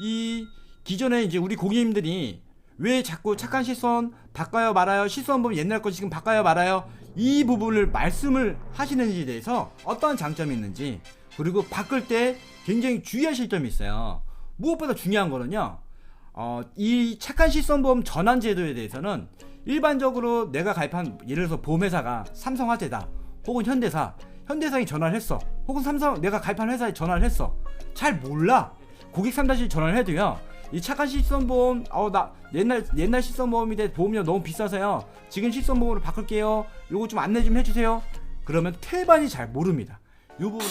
이 기존에 이제 우리 고객님들이 왜 자꾸 착한 실손 바꿔요 말아요, 실손 보면 옛날 거 지금 바꿔요 말아요, 이 부분을 말씀을 하시는지에 대해서 어떤 장점이 있는지, 그리고 바꿀 때 굉장히 주의하실 점이 있어요. 무엇보다 중요한 거는요, 이 착한 실손보험 전환 제도에 대해서는 일반적으로 내가 가입한, 예를 들어서 보험회사가 삼성화재다 혹은 현대상이 전화를 했어, 혹은 내가 가입한 회사에 전화를 했어, 잘 몰라. 고객 상담실 전화를 해도요, 이 착한 실손보험, 나 옛날 실손보험인데 보험료 너무 비싸서요, 지금 실손보험으로 바꿀게요, 요거 좀 안내 좀 해주세요. 그러면 태반이 잘 모릅니다. 요 부분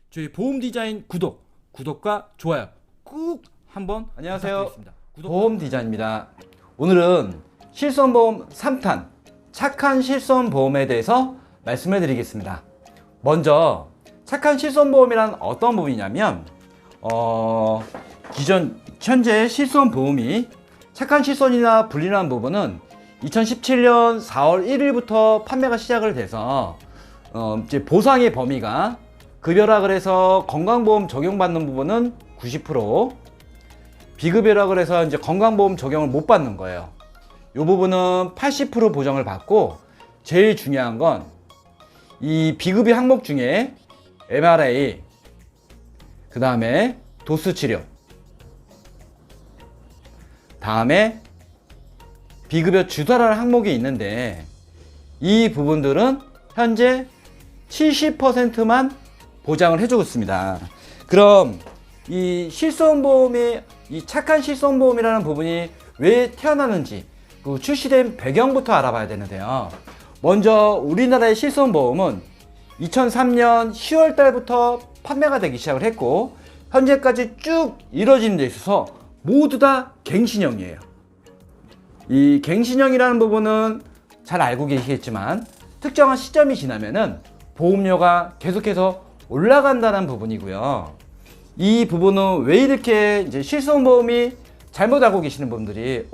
저희 보험 디자인 구독과 좋아요 꾹 한번 안녕하세요. 부탁드리겠습니다. 보험 디자인입니다. 오늘은 실손보험 3탄 착한 실손보험에 대해서 말씀을 드리겠습니다. 먼저 착한 실손보험이란 어떤 부분이냐면 현재 실손보험이 착한 실손이나 분리라는 부분은 2017년 4월 1일부터 판매가 시작을 돼서 이제 보상의 범위가 급여라 그래서 건강보험 적용받는 부분은 90%, 비급여라 그래서 이제 건강보험 적용을 못 받는 거예요. 이 부분은 80% 보장을 받고, 제일 중요한 건 이 비급여 항목 중에 MRA, 그 다음에 도수 치료, 다음에 비급여 주사라는 항목이 있는데, 이 부분들은 현재 70%만 보장을 해주고 있습니다. 그럼 이 실손보험이, 이 착한 실손보험이라는 부분이 왜 태어나는지, 그 출시된 배경부터 알아봐야 되는데요. 먼저 우리나라의 실손보험은 2003년 10월 달부터 판매가 되기 시작을 했고, 현재까지 쭉 이뤄지는 데 있어서 모두 다 갱신형이에요. 이 갱신형이라는 부분은 잘 알고 계시겠지만, 특정한 시점이 지나면은 보험료가 계속해서 올라간다는 부분이고요. 이 부분은 왜 이렇게 이제 실손보험이 잘못 알고 계시는 분들이,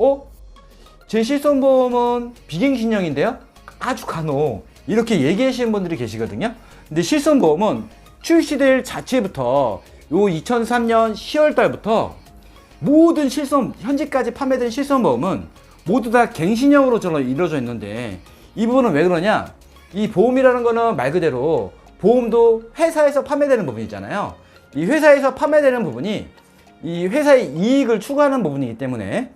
제 실손보험은 비갱신형인데요, 아주 간혹 이렇게 얘기하시는 분들이 계시거든요. 근데 실손보험은 출시될 자체부터 요 2003년 10월 달부터 모든 현재까지 판매된 실손보험은 모두 다 갱신형으로 이루어져 있는데, 이 부분은 왜 그러냐? 이 보험이라는 거는 말 그대로 보험도 회사에서 판매되는 부분이잖아요. 이 회사에서 판매되는 부분이 이 회사의 이익을 추구하는 부분이기 때문에,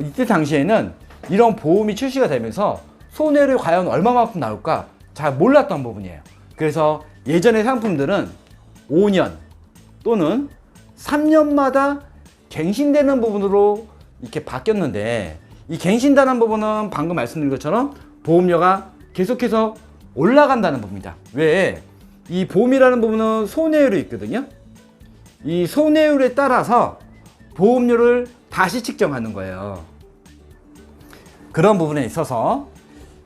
이때 당시에는 이런 보험이 출시가 되면서 손해를 과연 얼마만큼 나올까 잘 몰랐던 부분이에요. 그래서 예전의 상품들은 5년 또는 3년마다 갱신되는 부분으로 이렇게 바뀌었는데, 이 갱신되는 부분은 방금 말씀드린 것처럼 보험료가 계속해서 올라간다는 부분입니다. 왜? 이 보험이라는 부분은 손해율이 있거든요. 이 손해율에 따라서 보험료를 다시 측정하는 거예요. 그런 부분에 있어서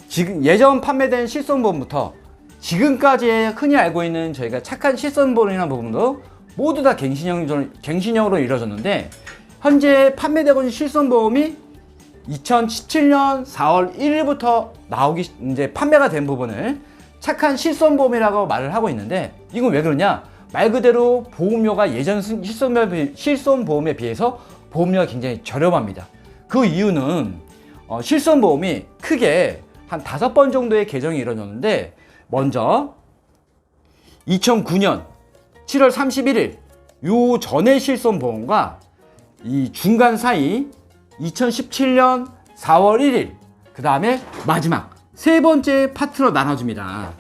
지금 예전 판매된 실손보험부터 지금까지 흔히 알고 있는 저희가 착한 실손보험이라는 부분도 모두 다 갱신형으로 이루어졌는데, 현재 판매되고 있는 실손보험이 2017년 4월 1일부터 이제 판매가 된 부분을 착한 실손보험이라고 말을 하고 있는데, 이건 왜 그러냐? 말 그대로 보험료가 예전 실손보험에 비해서 보험료가 굉장히 저렴합니다. 그 이유는 실손보험이 크게 한 5번 정도의 개정이 이루어졌는데, 먼저 2009년 7월 31일 요 전의 실손보험과 이 중간 사이 2017년 4월 1일, 그 다음에 마지막 세 번째 파트로 나눠집니다.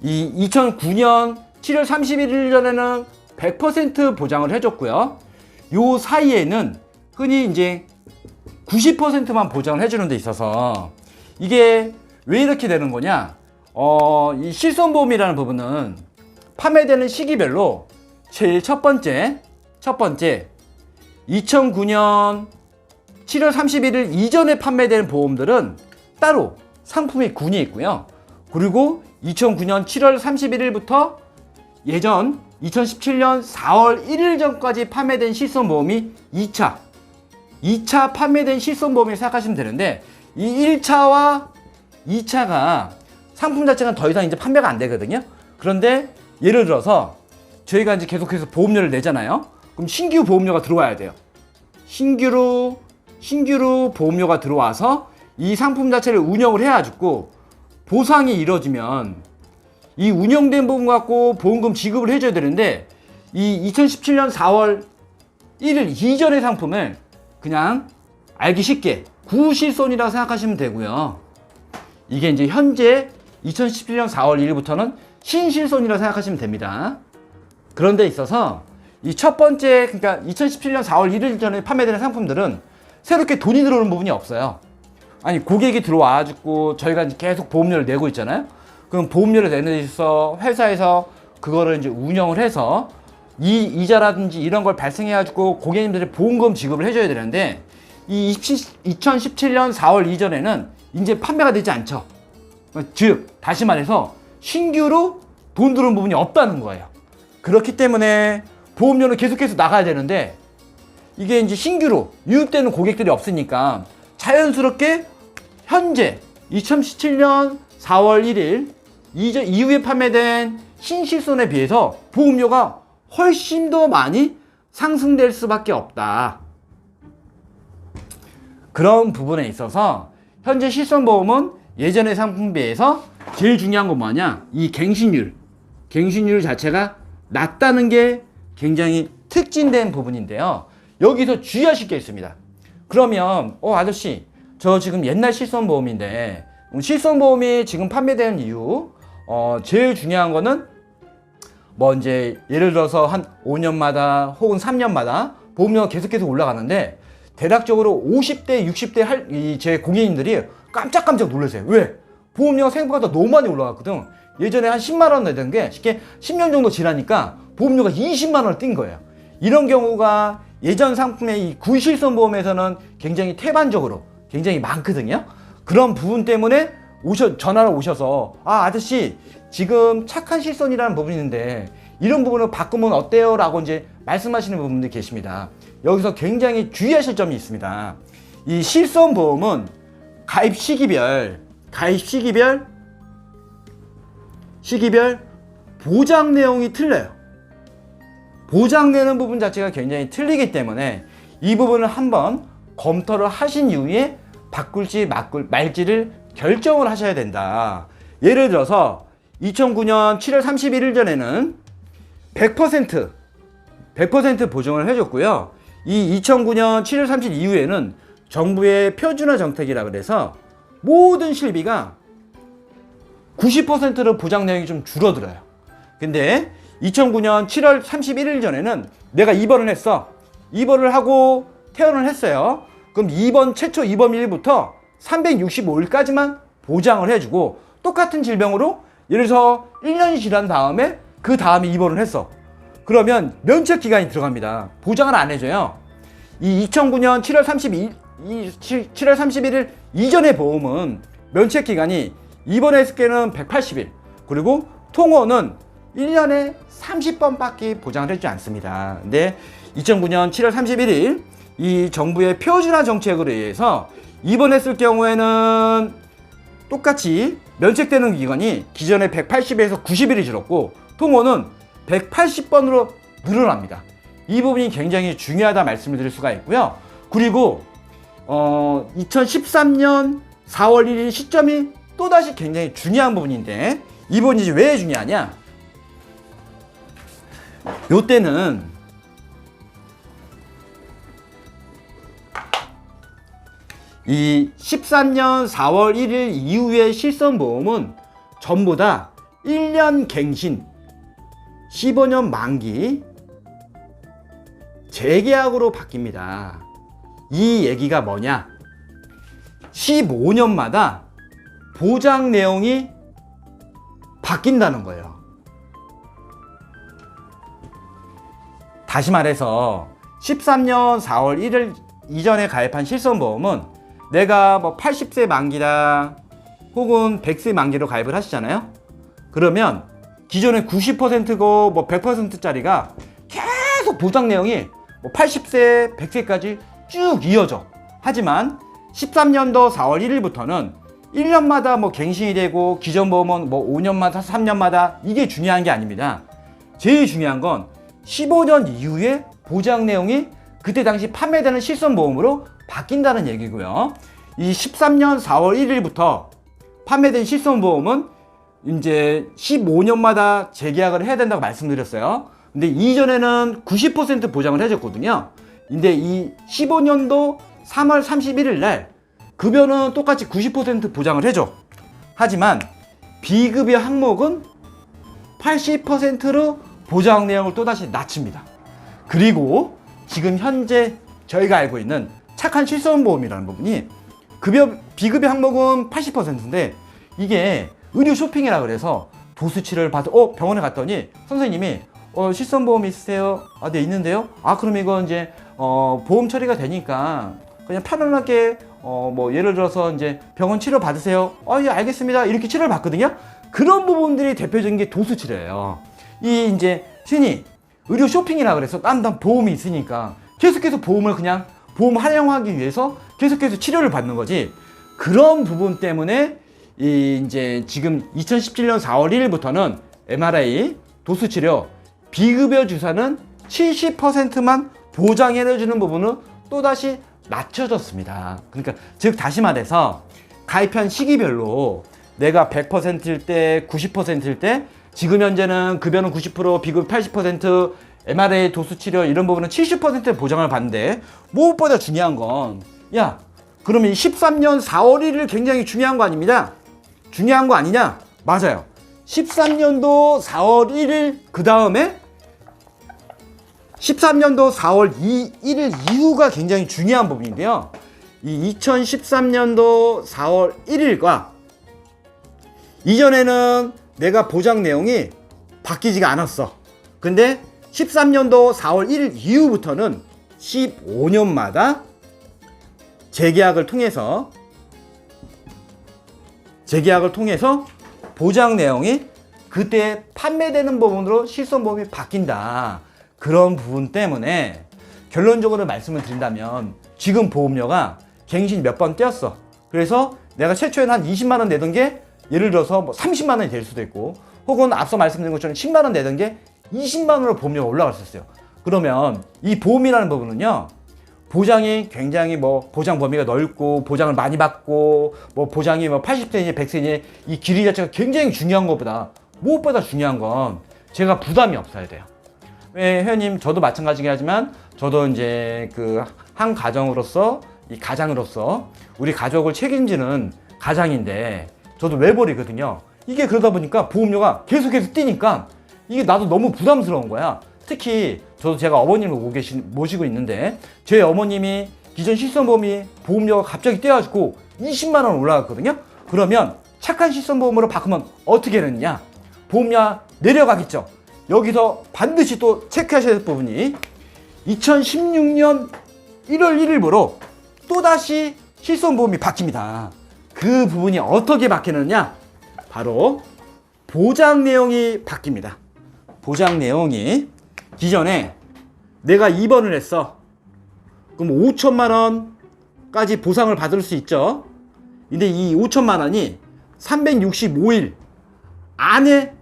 이 2009년 7월 31일 전에는 100% 보장을 해줬고요. 요 사이에는 흔히 이제 90%만 보장을 해주는 데 있어서, 이게 왜 이렇게 되는 거냐? 이 실손보험이라는 부분은 판매되는 시기별로 제일 첫 번째 2009년 7월 31일 이전에 판매된 보험들은 따로 상품의 군이 있고요. 그리고 2009년 7월 31일부터 예전 2017년 4월 1일 전까지 판매된 실손보험이 2차 판매된 실손보험을 생각하시면 되는데, 이 1차와 2차가 상품 자체가 더 이상 이제 판매가 안 되거든요. 그런데 예를 들어서 저희가 이제 계속해서 보험료를 내잖아요. 그럼 신규 보험료가 들어와야 돼요. 신규로 보험료가 들어와서 이 상품 자체를 운영을 해가지고 보상이 이루어지면 이 운영된 부분 갖고 보험금 지급을 해줘야 되는데 이 2017년 4월 1일 이전의 상품을 그냥 알기 쉽게 구실손이라고 생각하시면 되고요. 이게 이제 현재 2017년 4월 1일부터는 신실손이라고 생각하시면 됩니다. 그런 데 있어서 이 첫 번째, 그러니까 2017년 4월 1일 전에 판매되는 상품들은 새롭게 돈이 들어오는 부분이 없어요. 아니, 고객이 들어와가지고 저희가 이제 계속 보험료를 내고 있잖아요. 그럼 보험료를 내는 데 있어서 회사에서 그거를 이제 운영을 해서 이 이자라든지 이런 걸 발생해가지고 고객님들의 보험금 지급을 해줘야 되는데 이 2017년 4월 이전에는 이제 판매가 되지 않죠. 즉, 다시 말해서 신규로 돈 들어오는 부분이 없다는 거예요. 그렇기 때문에 보험료는 계속해서 나가야 되는데 이게 이제 신규로 유입되는 고객들이 없으니까 자연스럽게 현재 2017년 4월 1일 이후에 판매된 신실손에 비해서 보험료가 훨씬 더 많이 상승될 수밖에 없다. 그런 부분에 있어서 현재 실손보험은 예전의 상품에 비해서 제일 중요한 건 뭐냐? 이 갱신율 자체가 낮다는 게 굉장히 특징된 부분인데요. 여기서 주의하실 게 있습니다. 그러면 아저씨, 저 지금 옛날 실손보험인데 실손보험이 지금 판매되는 이유 제일 중요한 거는 뭐 이제 예를 들어서 한 5년마다 혹은 3년마다 보험료가 계속해서 올라가는데 대략적으로 50대, 60대 제 고객님들이 깜짝깜짝 놀라세요. 왜? 보험료가 생각보다 너무 많이 올라갔거든. 예전에 한 10만 원 내던 게 쉽게 10년 정도 지나니까 보험료가 20만 원을 뛴 거예요. 이런 경우가 예전 상품의 이 구실손보험에서는 굉장히 태반적으로 굉장히 많거든요. 그런 부분 때문에 전화를 오셔서 아저씨, 지금 착한 실손이라는 부분이 있는데 이런 부분을 바꾸면 어때요? 라고 이제 말씀하시는 부분들이 계십니다. 여기서 굉장히 주의하실 점이 있습니다. 이 실손보험은 가입 시기별 보장 내용이 틀려요. 보장되는 부분 자체가 굉장히 틀리기 때문에 이 부분을 한번 검토를 하신 이후에 바꿀지 말지를 결정을 하셔야 된다. 예를 들어서 2009년 7월 31일 전에는 100% 보증을 해줬고요. 이 2009년 7월 30일 이후에는 정부의 표준화 정책이라 그래서 모든 실비가 90%로 보장 내용이 좀 줄어들어요. 근데 2009년 7월 31일 전에는 내가 입원을 했어. 입원을 하고 퇴원을 했어요. 그럼 최초 입원일부터 365일까지만 보장을 해주고 똑같은 질병으로 예를 들어서 1년이 지난 다음에 그 다음에 입원을 했어. 그러면 면책 기간이 들어갑니다. 보장을 안 해줘요. 이 2009년 7월 31일 이전의 보험은 면책 기간이 입원했을 때는 180일, 그리고 통원은 1년에 30번밖에 보장을 해주지 않습니다. 근데 2009년 7월 31일 이 정부의 표준화 정책으로 의해서 입원했을 경우에는 똑같이 면책되는 기간이 기존의 180에서 90일이 줄었고 통원은 180번으로 늘어납니다. 이 부분이 굉장히 중요하다 말씀을 드릴 수가 있고요. 그리고 2013년 4월 1일 시점이 또다시 굉장히 중요한 부분인데 이 부분이 이제 왜 중요하냐? 요때는 이 13년 4월 1일 이후의 실손보험은 전부 다 1년 갱신, 15년 만기, 재계약으로 바뀝니다. 이 얘기가 뭐냐? 15년마다 보장 내용이 바뀐다는 거예요. 다시 말해서 13년 4월 1일 이전에 가입한 실손보험은 내가 뭐 80세 만기다 혹은 100세 만기로 가입을 하시잖아요. 그러면 기존의 90%고 뭐 100%짜리가 계속 보장 내용이 뭐 80세, 100세까지 쭉 이어져. 하지만 13년도 4월 1일부터는 1년마다 뭐 갱신이 되고 기존 보험은 뭐 5년마다 3년마다 이게 중요한 게 아닙니다. 제일 중요한 건 15년 이후에 보장 내용이 그때 당시 판매되는 실손보험으로 바뀐다는 얘기고요. 이 13년 4월 1일부터 판매된 실손보험은 이제 15년마다 재계약을 해야 된다고 말씀드렸어요. 근데 이전에는 90% 보장을 해줬거든요. 근데 이 15년도 3월 31일 날 급여는 똑같이 90% 보장을 해줘. 하지만 비급여 항목은 80%로 보장 내용을 또다시 낮춥니다. 그리고 지금 현재 저희가 알고 있는 착한 실손보험이라는 부분이 비급여 항목은 80%인데 이게 의료 쇼핑이라 그래서 도수치를 받아 병원에 갔더니 선생님이 실손보험 있으세요? 아, 네, 있는데요. 아, 그럼 이거 이제 보험 처리가 되니까 그냥 편안하게 뭐 예를 들어서 이제 병원 치료 받으세요. 예, 알겠습니다. 이렇게 치료를 받거든요. 그런 부분들이 대표적인 게 도수치료예요. 이 이제 흔히 의료 쇼핑이라 그래서 난 보험이 있으니까 계속해서 보험 활용하기 위해서 계속해서 치료를 받는 거지. 그런 부분 때문에 이제 지금 2017년 4월 1일부터는 MRI, 도수치료, 비급여 주사는 70%만 보장해주는 부분은 또다시 낮춰졌습니다. 그러니까 즉 다시 말해서 가입한 시기별로 내가 100%일 때, 90%일 때 지금 현재는 급여는 90%, 비급 80%, MRI, 도수치료 이런 부분은 70% 보장을 받는데 무엇보다 중요한 건 그러면 13년 4월 1일 굉장히 중요한 거 아닙니다. 중요한 거 아니냐? 맞아요. 13년도 4월 1일 그 다음에 13년도 4월 1일 이후가 굉장히 중요한 부분인데요. 이 2013년도 4월 1일과 이전에는 내가 보장 내용이 바뀌지가 않았어. 근데 13년도 4월 1일 이후부터는 15년마다 재계약을 통해서 보장 내용이 그때 판매되는 부분으로 실손보험이 바뀐다. 그런 부분 때문에 결론적으로 말씀을 드린다면 지금 보험료가 갱신 몇 번 떼었어. 그래서 내가 최초에는 한 20만 원 내던 게 예를 들어서 뭐 30만 원이 될 수도 있고 혹은 앞서 말씀드린 것처럼 10만 원 내던 게 20만 원으로 보험료가 올라갈 수 있어요. 그러면 이 보험이라는 부분은요. 보장이 굉장히 뭐 보장 범위가 넓고 보장을 많이 받고 뭐 보장이 뭐 80세니 100세니 이 길이 자체가 굉장히 중요한 것보다 무엇보다 중요한 건 제가 부담이 없어야 돼요. 왜 회원님 저도 마찬가지긴 하지만 저도 이제 그 한 가정으로서 이 가장으로서 우리 가족을 책임지는 가장인데 저도 외벌이거든요. 이게 그러다 보니까 보험료가 계속해서 뛰니까 이게 나도 너무 부담스러운 거야. 특히 저도 제가 어머님을 모시고 있는데 제 어머님이 기존 실손보험이 보험료가 갑자기 뛰어가지고 20만 원 올라갔거든요. 그러면 착한 실손보험으로 바꾸면 어떻게 되느냐? 보험료 내려가겠죠. 여기서 반드시 또 체크하셔야 될 부분이 2016년 1월 1일부로 또다시 실손보험이 바뀝니다. 그 부분이 어떻게 바뀌느냐? 바로 보장 내용이 바뀝니다. 보장 내용이 기존에 내가 입원을 했어. 그럼 5천만 원까지 보상을 받을 수 있죠. 근데 이 5천만 원이 365일 안에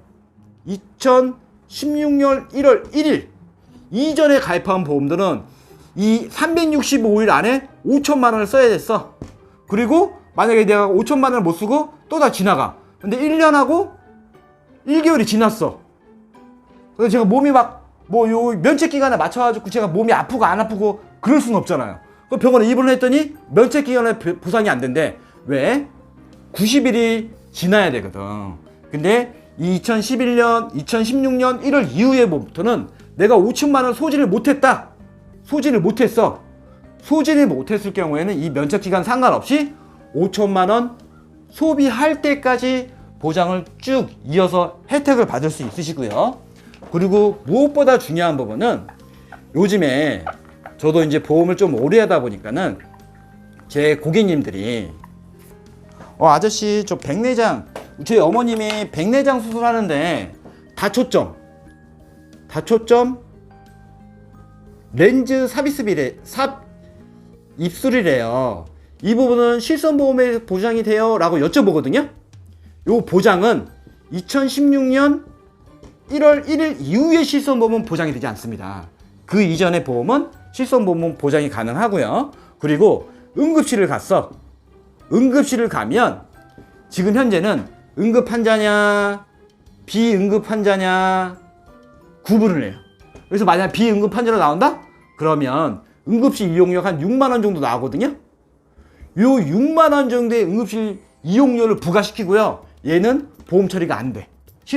2016년 1월 1일 이전에 가입한 보험들은 이 365일 안에 5천만 원을 써야 됐어. 그리고 만약에 내가 5천만 원을 못 쓰고 또 다 지나가. 근데 1년하고 1개월이 지났어. 그래서 제가 몸이 막 요 면책 기간에 맞춰가지고 제가 몸이 아프고 안 아프고 그럴 수는 없잖아요. 그 병원에 입원을 했더니 면책 기간에 보상이 안 된대. 왜? 90일이 지나야 되거든. 근데 2016년 1월 이후에부터는 내가 5천만 원 소진을 못했다. 소진을 못했어. 소진을 못했을 경우에는 이 면책 기간 상관없이 5천만 원 소비할 때까지 보장을 쭉 이어서 혜택을 받을 수 있으시고요. 그리고 무엇보다 중요한 부분은 요즘에 저도 이제 보험을 좀 오래 하다 보니까는 제 고객님들이 아저씨 저 백내장 저희 어머님이 백내장 수술하는데 다초점 렌즈 삽입술이래요. 이 부분은 실손보험에 보장이 돼요? 라고 여쭤보거든요. 요 보장은 2016년 1월 1일 이후의 실손보험은 보장이 되지 않습니다. 그 이전의 보험은 실손보험은 보장이 가능하고요. 그리고 응급실을 갔어. 응급실을 가면 지금 현재는 응급 환자냐 비응급 환자냐 구분을 해요. 그래서 만약 비응급 환자로 나온다? 그러면 응급실 이용료가 한 6만 원 정도 나오거든요. 요 6만 원 정도의 응급실 이용료를 부과시키고요. 얘는 보험 처리가 안 돼.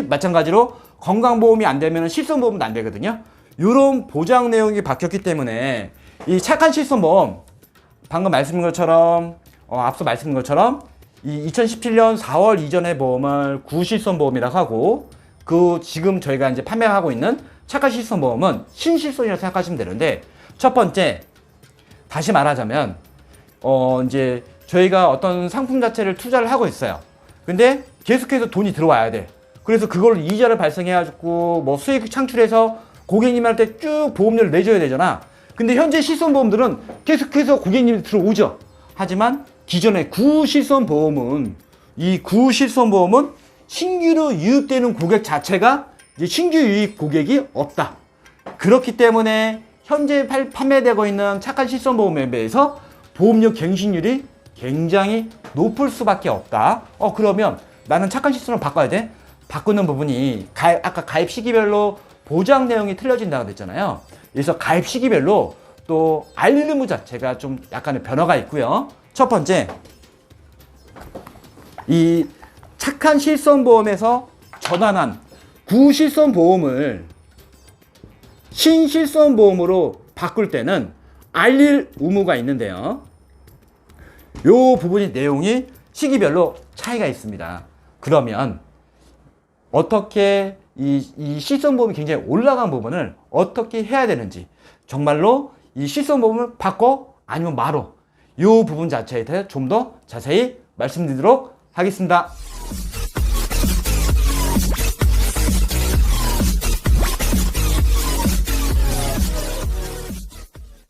마찬가지로 건강보험이 안 되면 실손보험도 안 되거든요. 요런 보장 내용이 바뀌었기 때문에 이 착한 실손보험, 방금 말씀드린 것처럼 앞서 말씀드린 것처럼 이 2017년 4월 이전의 보험을 구실손보험이라고 하고, 그 지금 저희가 이제 판매하고 있는 착한 실손보험은 신실손이라고 생각하시면 되는데, 첫 번째 다시 말하자면 이제 저희가 어떤 상품 자체를 투자를 하고 있어요. 근데 계속해서 돈이 들어와야 돼. 그래서 그걸 이자를 발생해가지고 뭐 수익 창출해서 고객님한테 쭉 보험료를 내줘야 되잖아. 근데 현재 실손보험들은 계속해서 고객님이 들어오죠. 하지만 기존의 구실손보험은, 이 구실손보험은 신규로 유입되는 고객 자체가 이제 신규 유입 고객이 없다. 그렇기 때문에 현재 판매되고 있는 착한 실손보험에 비해서 보험료 갱신율이 굉장히 높을 수밖에 없다. 그러면 나는 착한 실손을 바꿔야 돼? 바꾸는 부분이 아까 가입 시기별로 보장 내용이 틀려진다고 그랬잖아요. 그래서 가입 시기별로 또 알림 의무 자체가 좀 약간의 변화가 있고요. 첫 번째, 이 착한 실손보험에서 전환한 구실손보험을 신실손보험으로 바꿀 때는 알릴 의무가 있는데요. 요 부분이 내용이 시기별로 차이가 있습니다. 그러면 어떻게 이 실손보험이 굉장히 올라간 부분을 어떻게 해야 되는지, 정말로 이 실손보험을 바꿔 아니면 말어, 이 부분 자체에 대해 좀 더 자세히 말씀드리도록 하겠습니다.